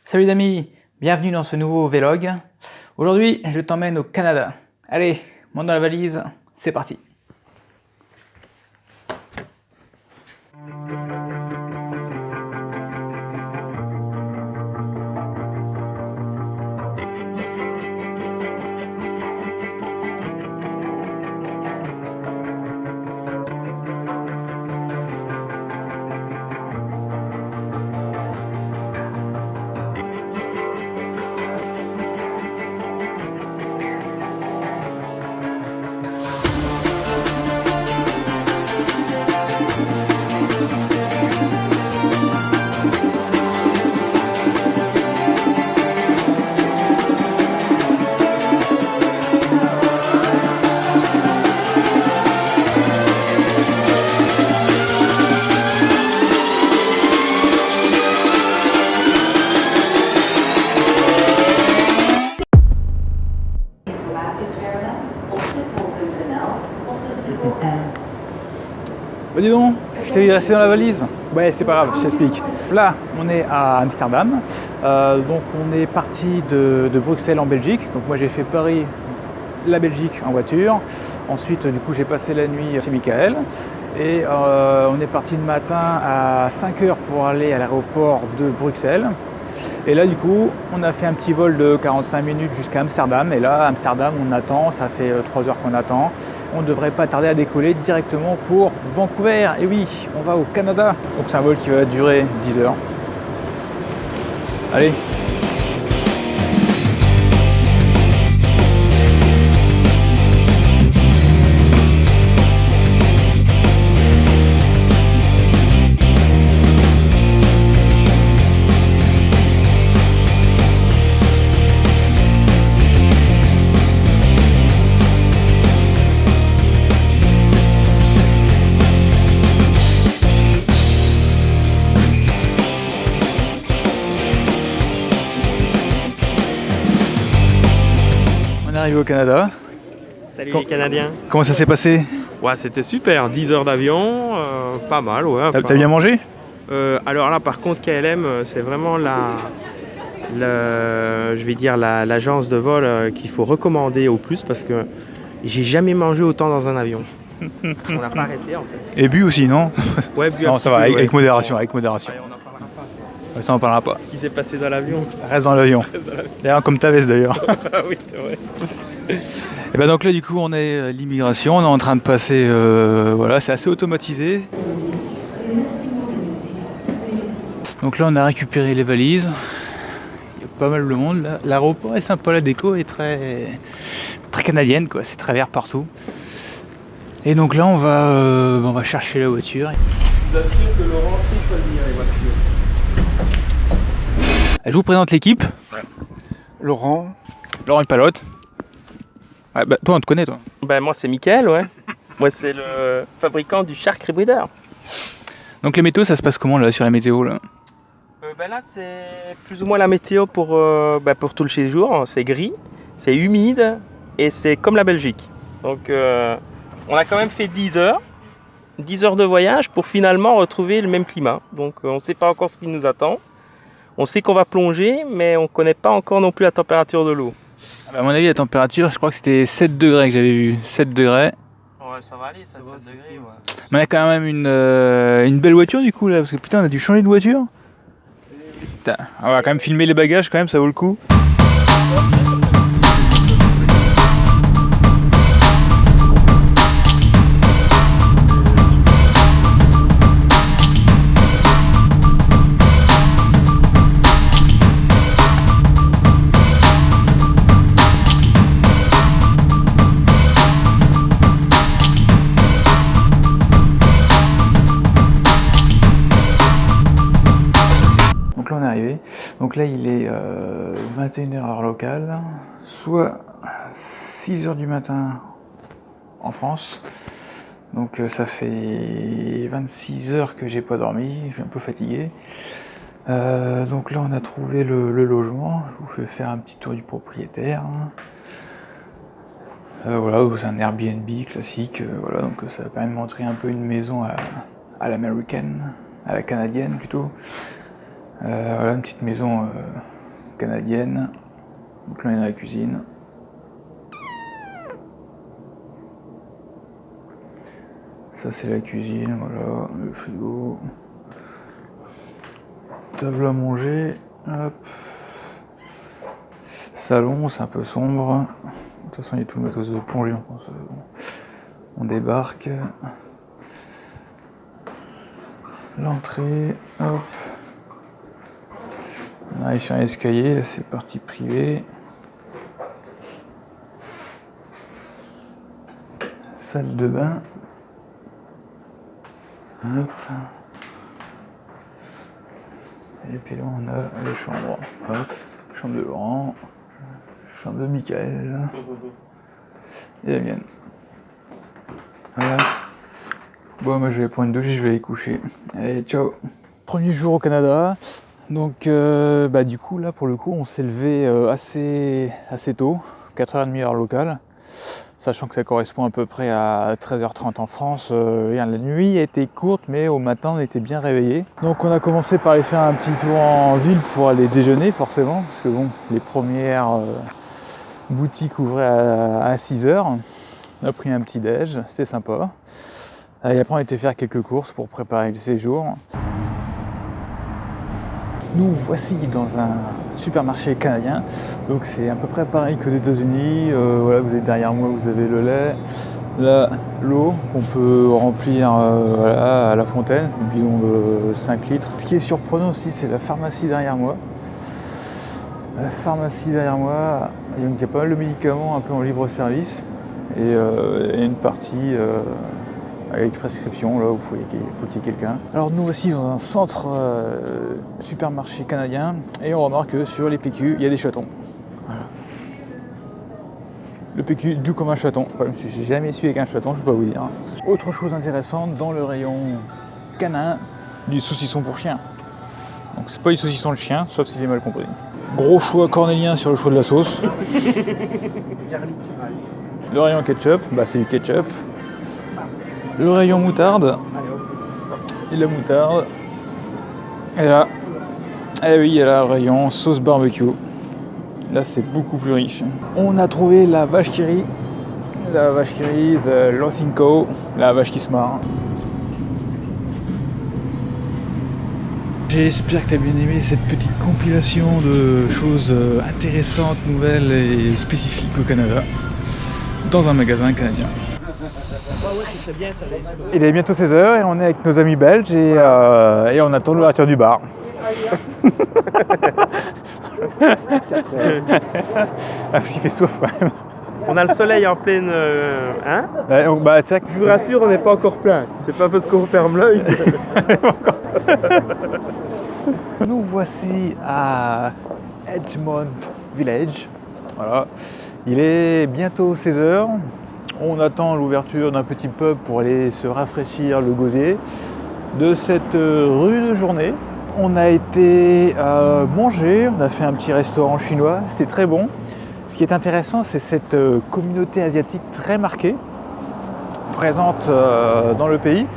Salut les amis, bienvenue dans ce nouveau vlog. Aujourd'hui, je t'emmène au Canada. Allez, monte dans la valise, c'est parti. Bah dis donc, je t'ai resté dans la valise. Ouais, c'est pas grave, je t'explique. Là, on est à Amsterdam. Donc on est parti de Bruxelles en Belgique. Donc moi j'ai fait Paris, la Belgique en voiture. Ensuite, du coup, j'ai passé la nuit chez Michael. Et on est parti le matin à 5 h pour aller à l'aéroport de Bruxelles. Et là, du coup, on a fait un petit vol de 45 minutes jusqu'à Amsterdam. Et là, à Amsterdam, on attend, ça fait 3 heures qu'on attend. On ne devrait pas tarder à décoller directement pour Vancouver. Et oui, on va au Canada. Donc c'est un vol qui va durer 10 heures. Allez. Arrivé au Canada. Salut les Canadiens. Comment ça s'est passé? Ouais, c'était super, 10 heures d'avion, pas mal, ouais. T'as bien mangé? Alors là, par contre, KLM, c'est vraiment je vais dire l'agence de vol qu'il faut recommander au plus parce que j'ai jamais mangé autant dans un avion. On n'a pas arrêté en fait. Et bu aussi, non? Ouais, bu. Non, ça va, ouais. avec modération, avec modération. Ouais, on n'en parlera pas. Ça, on en parlera pas. Ce qui s'est passé dans l'avion. Reste dans l'avion. D'ailleurs, comme ta veste d'ailleurs. Oui, c'est vrai. Et ben donc là, du coup, on est à l'immigration. On est en train de passer. Voilà, c'est assez automatisé. Donc là, on a récupéré les valises. Il y a pas mal de monde. Là. L'aéroport est sympa, la déco est très canadienne, quoi. C'est très vert partout. Et donc là, on va chercher la voiture. Je vous assure que Laurent sait choisir les voitures. Je vous présente l'équipe. Ouais. Laurent et Palotte. Ouais, bah, toi, on te connaît, toi. Ben, moi, c'est Mickaël, ouais. Moi, c'est le fabricant du Shark Rebreather. Donc les météos, ça se passe comment là sur les météos là? Ben là, c'est plus ou moins la météo pour tout le séjour. C'est gris, c'est humide et c'est comme la Belgique. Donc, on a quand même fait 10 heures de voyage pour finalement retrouver le même climat. Donc, on ne sait pas encore ce qui nous attend. On sait qu'on va plonger, mais on ne connaît pas encore non plus la température de l'eau. À mon avis, la température, je crois que c'était 7 degrés que j'avais vu. 7 degrés. Ouais, ça va aller, ça, 7 degrés. Ouais. Mais on a quand même une belle voiture du coup là, parce que putain, on a dû changer de voiture. Putain, on va quand même filmer les bagages quand même, ça vaut le coup. Donc là il est 21 h heure locale, soit 6 h du matin en France. Donc ça fait 26 heures que j'ai pas dormi, je suis un peu fatigué. Donc là on a trouvé le logement, je vous fais faire un petit tour du propriétaire. Voilà, c'est un Airbnb classique, voilà, donc ça permet de montrer un peu une maison à l'américaine, à la canadienne plutôt. Voilà une petite maison canadienne. Donc là on est dans la cuisine. Ça c'est la cuisine, voilà, le frigo. Table à manger, hop. Salon, c'est un peu sombre. De toute façon il y a tout le matos de plongée, on débarque. L'entrée, hop. On arrive sur un escalier, là c'est partie privée. Salle de bain. Hop. Et puis là on a les chambres. Hop. Chambre de Laurent. Chambre de Michael. Et la mienne. Voilà. Bon, moi je vais prendre une douche et je vais aller coucher. Allez, ciao. Premier jour au Canada. Donc du coup là pour le coup on s'est levé assez tôt, 4h30 heure locale, sachant que ça correspond à peu près à 13h30 en France. La nuit a été courte mais au matin on était bien réveillés. Donc on a commencé par aller faire un petit tour en ville pour aller déjeuner forcément, parce que bon, les premières boutiques ouvraient à 6h. On a pris un petit déj, c'était sympa. Et après on était faire quelques courses pour préparer le séjour. Nous voici dans un supermarché canadien, donc c'est à peu près pareil que aux États-Unis. Voilà, vous êtes derrière moi, vous avez le lait, là l'eau qu'on peut remplir voilà, à la fontaine, un bidon de 5 litres. Ce qui est surprenant aussi, c'est la pharmacie derrière moi. La pharmacie derrière moi, il y a pas mal de médicaments un peu en libre service et il y a une partie avec prescription, là où il faut qu'il y ait quelqu'un. Alors nous aussi dans un centre supermarché canadien et on remarque que sur les PQ, il y a des chatons. Voilà. Le PQ doux comme un chaton. Enfin, je n'ai jamais su avec un chaton, je ne peux pas vous dire. Autre chose intéressante, dans le rayon canin, du saucisson pour chien. Donc c'est pas du saucisson de chien, sauf si j'ai mal compris. Gros choix cornélien sur le choix de la sauce. Le rayon ketchup, c'est du ketchup. Le rayon moutarde, et la moutarde, et là, oui, il y a le rayon sauce barbecue. Là, c'est beaucoup plus riche. On a trouvé la vache qui rit de Lothing Co, la vache qui se marre. J'espère que tu as bien aimé cette petite compilation de choses intéressantes, nouvelles et spécifiques au Canada, dans un magasin canadien. Bien, ça il est bientôt 16h et on est avec nos amis belges et on attend l'ouverture du bar. Parce qu'il fait soif quand même. On a le soleil en pleine... c'est vrai que je vous rassure, on n'est pas encore plein. C'est pas parce qu'on ferme l'œil. Nous voici à Edgemont Village. Voilà. Il est bientôt 16h. On attend l'ouverture d'un petit pub pour aller se rafraîchir le gosier de cette rude journée. On a été manger, on a fait un petit restaurant chinois, c'était très bon. Ce qui est intéressant, c'est cette communauté asiatique très marquée, présente dans le pays.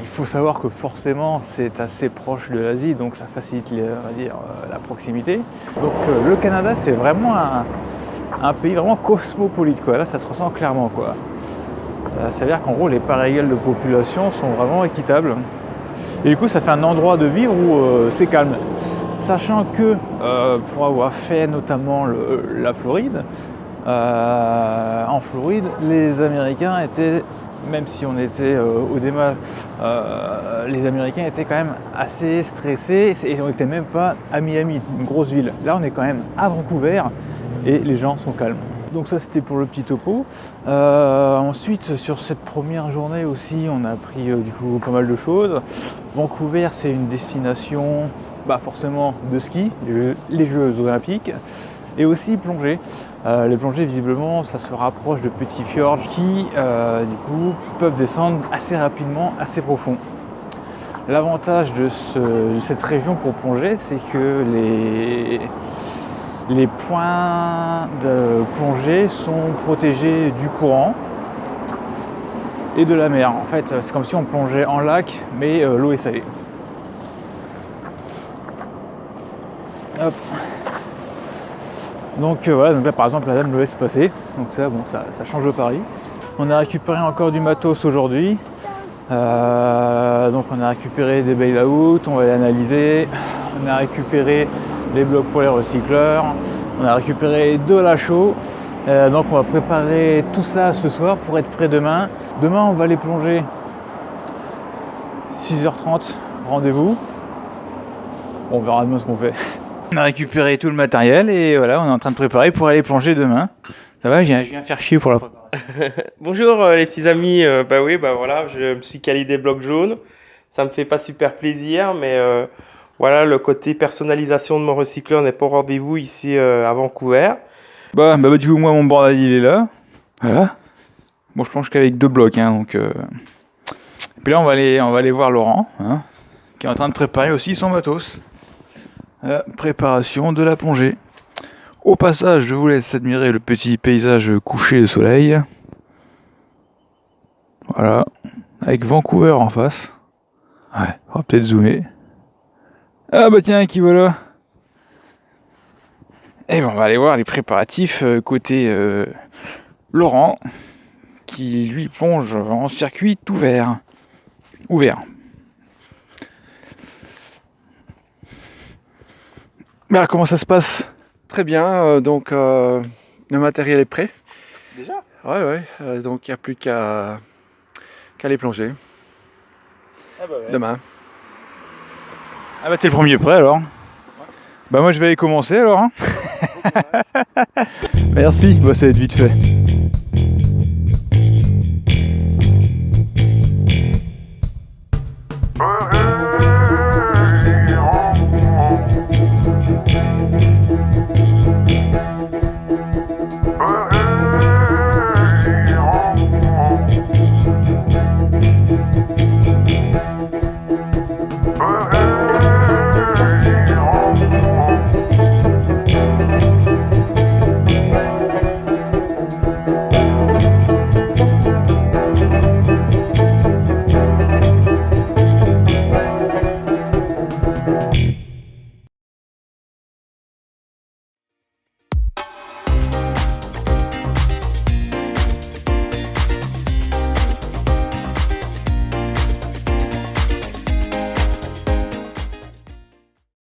Il faut savoir que forcément c'est assez proche de l'Asie, donc ça facilite la proximité. Donc le Canada, c'est vraiment un pays vraiment cosmopolite, quoi. Là ça se ressent clairement, quoi. Ça veut dire qu'en gros les parts égales de population sont vraiment équitables. Et du coup ça fait un endroit de vivre où c'est calme. Sachant que pour avoir fait notamment la Floride, en Floride les Américains étaient, même si on était au démat, les Américains étaient quand même assez stressés et on n'était même pas à Miami, une grosse ville. Là on est quand même à Vancouver et les gens sont calmes. Donc ça c'était pour le petit topo. Ensuite sur cette première journée aussi on a appris du coup pas mal de choses. Vancouver c'est une destination forcément de ski, les Jeux Olympiques et aussi plongée. Les plongées visiblement ça se rapproche de petits fjords qui du coup peuvent descendre assez rapidement, assez profond. L'avantage de cette région pour plonger c'est que les points de plongée sont protégés du courant et de la mer. En fait, c'est comme si on plongeait en lac, mais l'eau est salée. Hop. Donc voilà, donc là par exemple la dame me laisse passer, donc ça bon ça change le pari. On a récupéré encore du matos aujourd'hui, donc on a récupéré des bail-out, on va les analyser, on a récupéré les blocs pour les recycleurs, on a récupéré de la chaux, donc on va préparer tout ça ce soir pour être prêt demain. Demain on va les plonger 6h30, rendez-vous, on verra demain ce qu'on fait. On a récupéré tout le matériel et voilà, on est en train de préparer pour aller plonger demain. Ça va, je viens faire chier pour la préparation. Bonjour les petits amis, bah oui, bah voilà, je me suis calé des blocs jaunes. Ça me fait pas super plaisir, mais voilà, le côté personnalisation de mon recycleur n'est pas au rendez-vous ici à Vancouver. Bah du coup, moi mon bordel il est là. Voilà. Bon, je plonge qu'avec 2 blocs, hein, donc. Et puis là, on va aller voir Laurent, hein, qui est en train de préparer aussi son matos. La préparation de la plongée. Au passage, je vous laisse admirer le petit paysage couché de soleil. Voilà, avec Vancouver en face. Ouais, on va peut-être zoomer. Ah bah tiens, qui voilà. Et ben on va aller voir les préparatifs côté Laurent, qui lui plonge en circuit ouvert. Alors, comment ça se passe? Très bien, donc le matériel est prêt. Déjà? Ouais, donc il n'y a plus qu'à les plonger Ah bah ouais. demain. Ah bah t'es le premier prêt alors. Bah moi je vais aller commencer alors. Hein. Merci, bah ça va être vite fait.